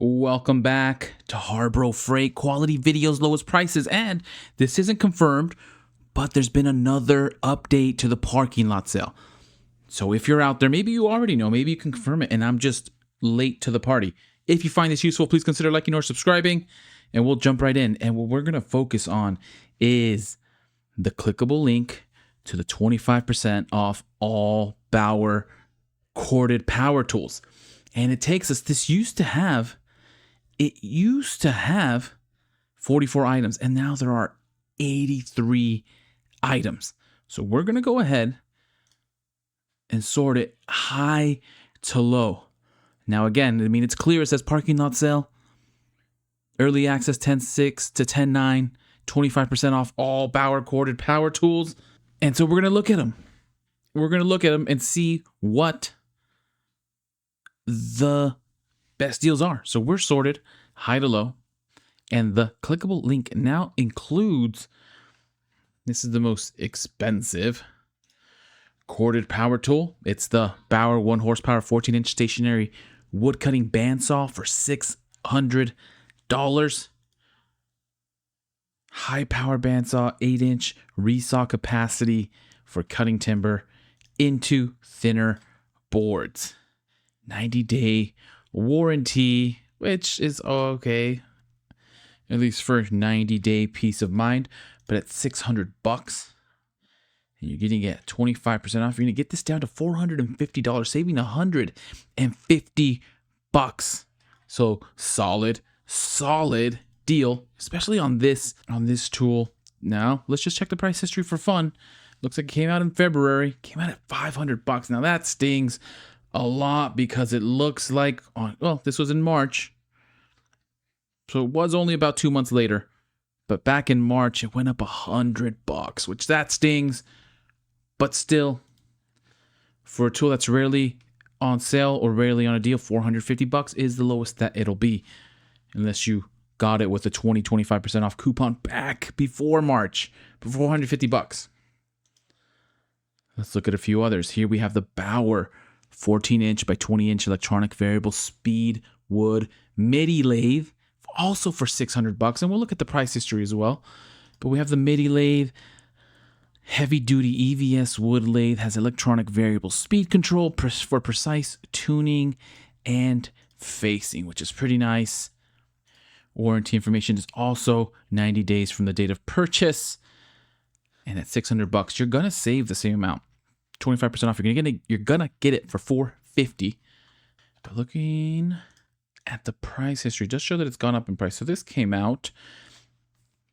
Welcome back to HARBRO Freight, quality videos, lowest prices. And this isn't confirmed, but there's been another update to the parking lot sale. So if you're out there, maybe you already know, maybe you can confirm it, and I'm just late to the party. If you find this useful, please consider liking or subscribing, and we'll jump right in. And what we're going to focus on is the clickable link to the 25% off all Bauer corded power tools. And it takes us, it used to have 44 items, and now there are 83 items. So we're going to go ahead and sort it high to low. Now, again, I mean, it's clear. It says parking lot sale, early access 10/6 to 10/9, 25% off all Bauer corded power tools. And so we're going to look at them. We're going to look at them and see what the best deals are. So we're sorted high to low, and the clickable link now includes, this is the most expensive corded power tool. It's the Bauer 1 horsepower 14-inch stationary wood cutting bandsaw for $600. High power bandsaw, 8-inch resaw capacity for cutting timber into thinner boards. 90-day warranty, which is okay, at least for 90-day peace of mind. But at $600, and you're getting it 25% off. You're going to get this down to $450, saving $150. So solid deal, especially on this tool. Now let's just check the price history for fun. Looks like it came out in February. Came out at $500. Now that stings a lot because it looks like this was in March, so it was only about 2 months later. But back in March, it went up $100, which that stings. But still, for a tool that's rarely on sale or rarely on a deal, $450 is the lowest that it'll be, unless you got it with a 25% off coupon back before March, for $450. Let's look at a few others. Here we have the Bauer 14-inch by 20-inch electronic variable speed wood MIDI lathe, also for $600. And we'll look at the price history as well. But we have the MIDI lathe, heavy-duty EVS wood lathe, has electronic variable speed control for precise tuning and facing, which is pretty nice. Warranty information is also 90 days from the date of purchase. And at $600, you're gonna save the same amount. 25% off. You're gonna get it for $450. But looking at the price history, just show that it's gone up in price. So this came out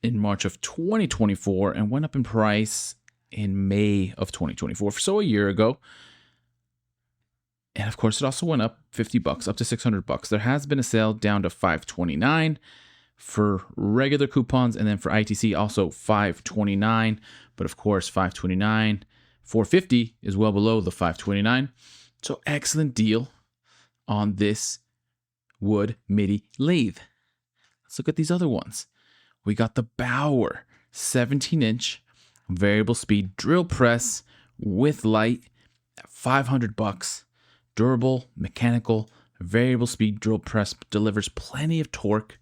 in March of 2024 and went up in price in May of 2024, so a year ago. And of course, it also went up $50, up to $600. There has been a sale down to $529 for regular coupons, and then for ITC also $529. But of course, $529. $450 is well below the $529. So excellent deal on this wood MIDI lathe. Let's look at these other ones. We got the Bauer 17-inch variable speed drill press with light at $500. Durable, mechanical, variable speed drill press, delivers plenty of torque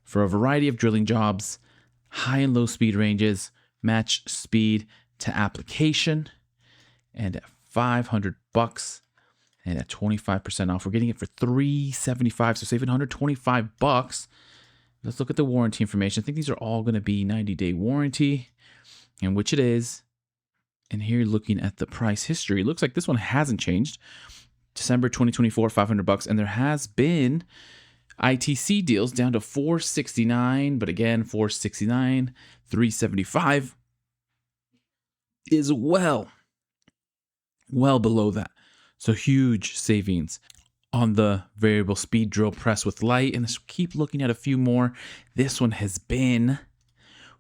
for a variety of drilling jobs, high and low speed ranges, match speed to application, and at $500 and at 25% off, we're getting it for $375, so saving $125. Let's look at the warranty information. I think these are all going to be 90-day warranty, and which it is. And here, looking at the price history, it looks like this one hasn't changed. December 2024, $500, and there has been ITC deals down to $469, but again, $469, $375 is well below that. So huge savings on the variable speed drill press with light. And let's keep looking at a few more. This one has been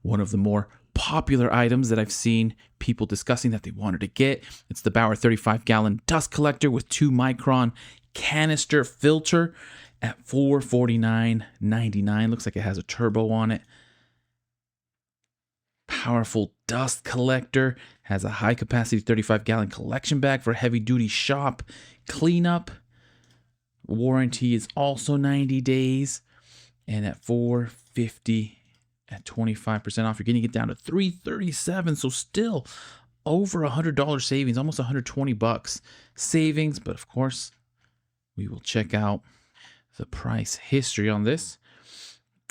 one of the more popular items that I've seen people discussing that they wanted to get. It's the Bauer 35-gallon dust collector with 2-micron canister filter at $449.99. Looks like it has a turbo on it. Powerful dust collector, has a high capacity 35-gallon collection bag for heavy duty shop cleanup. Warranty is also 90 days. And at $450 at 25% off, you're getting it down to $337. So still over $100 savings, almost $120 savings. But of course, we will check out the price history on this.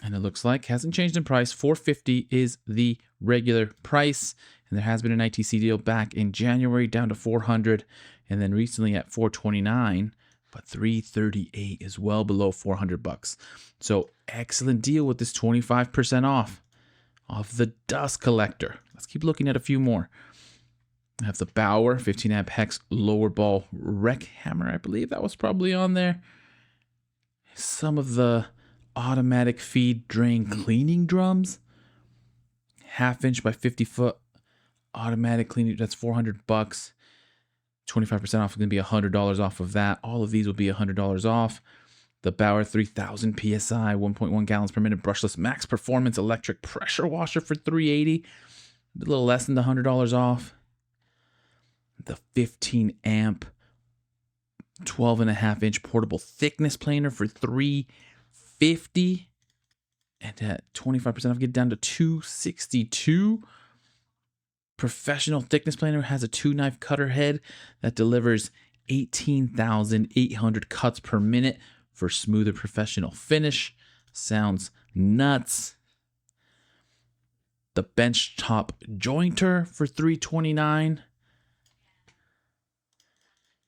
And it looks like hasn't changed in price. $450 is the regular price. And there has been an ITC deal back in January down to $400. And then recently at $429. But $338 is well below $400. So excellent deal with this 25% off the dust collector. Let's keep looking at a few more. I have the Bauer 15 amp hex lower ball wreck hammer. I believe that was probably on there. Some of the automatic feed drain cleaning drums. 1/2 inch by 50 foot automatic cleaning. That's $400. 25% off is going to be $100 off of that. All of these will be $100 off. The Bauer 3000 PSI 1.1 gallons per minute brushless max performance electric pressure washer for $380. A little less than the $100 off. The 15 amp 12.5 inch portable thickness planer for $350. And at 25% off, get down to $262. Professional thickness planer has a 2-knife cutter head that delivers 18,800 cuts per minute for smoother professional finish. Sounds nuts. The bench top jointer for $329.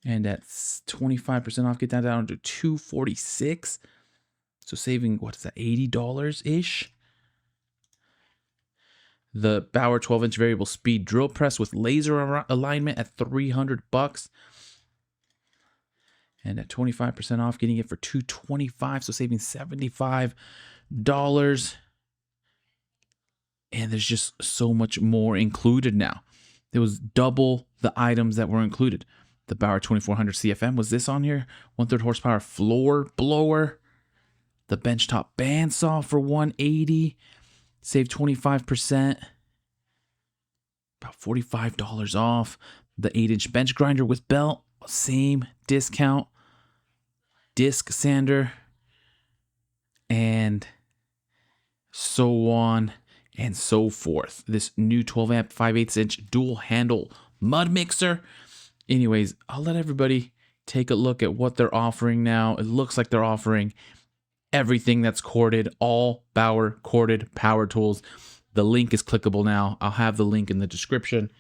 And at 25% off, get that down to $246. So saving, what is that, $80-ish? The Bauer 12-inch variable speed drill press with laser alignment at $300. And at 25% off, getting it for $225, so saving $75. And there's just so much more included now. There was double the items that were included. The Bauer 2400 CFM, was this on here? 1/3 horsepower floor blower. The benchtop bandsaw for $180. Save 25%. About $45 off. The 8-inch bench grinder with belt. Same discount. Disc sander. And so on and so forth. This new 12 amp 5/8 inch dual handle mud mixer. Anyways, I'll let everybody take a look at what they're offering now. It looks like they're offering everything that's corded, all Bauer corded power tools. The link is clickable now. I'll have the link in the description.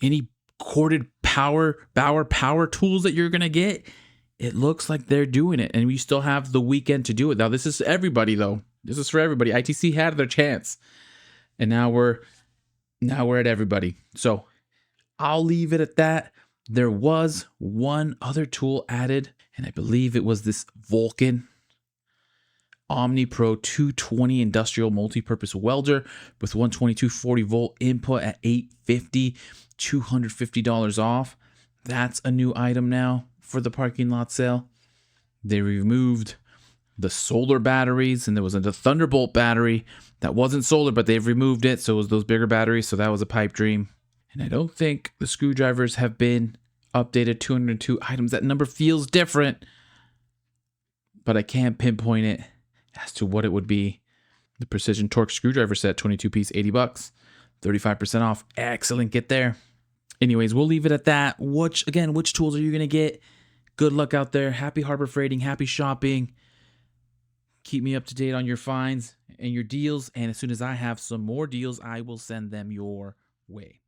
Any corded Bauer power tools that you're going to get, it looks like they're doing it. And we still have the weekend to do it. Now, this is everybody, though. This is for everybody. ITC had their chance. And now we're at everybody. So I'll leave it at that. There was one other tool added, and I believe it was this Vulcan Omni Pro 220 industrial multi-purpose welder with 122/40 volt input at $850, $250 off. That's a new item now for the parking lot sale. They removed the solar batteries, and there was a Thunderbolt battery that wasn't solar, but they've removed it. So it was those bigger batteries. So that was a pipe dream. And I don't think the screwdrivers have been updated. 202 items. That number feels different, but I can't pinpoint it as to what it would be. The Precision Torque screwdriver set, 22 piece, $80, 35% off. Excellent, get there. Anyways, we'll leave it at that. Which tools are you going to get? Good luck out there. Happy Harbor Freighting, happy shopping. Keep me up to date on your finds and your deals. And as soon as I have some more deals, I will send them your way.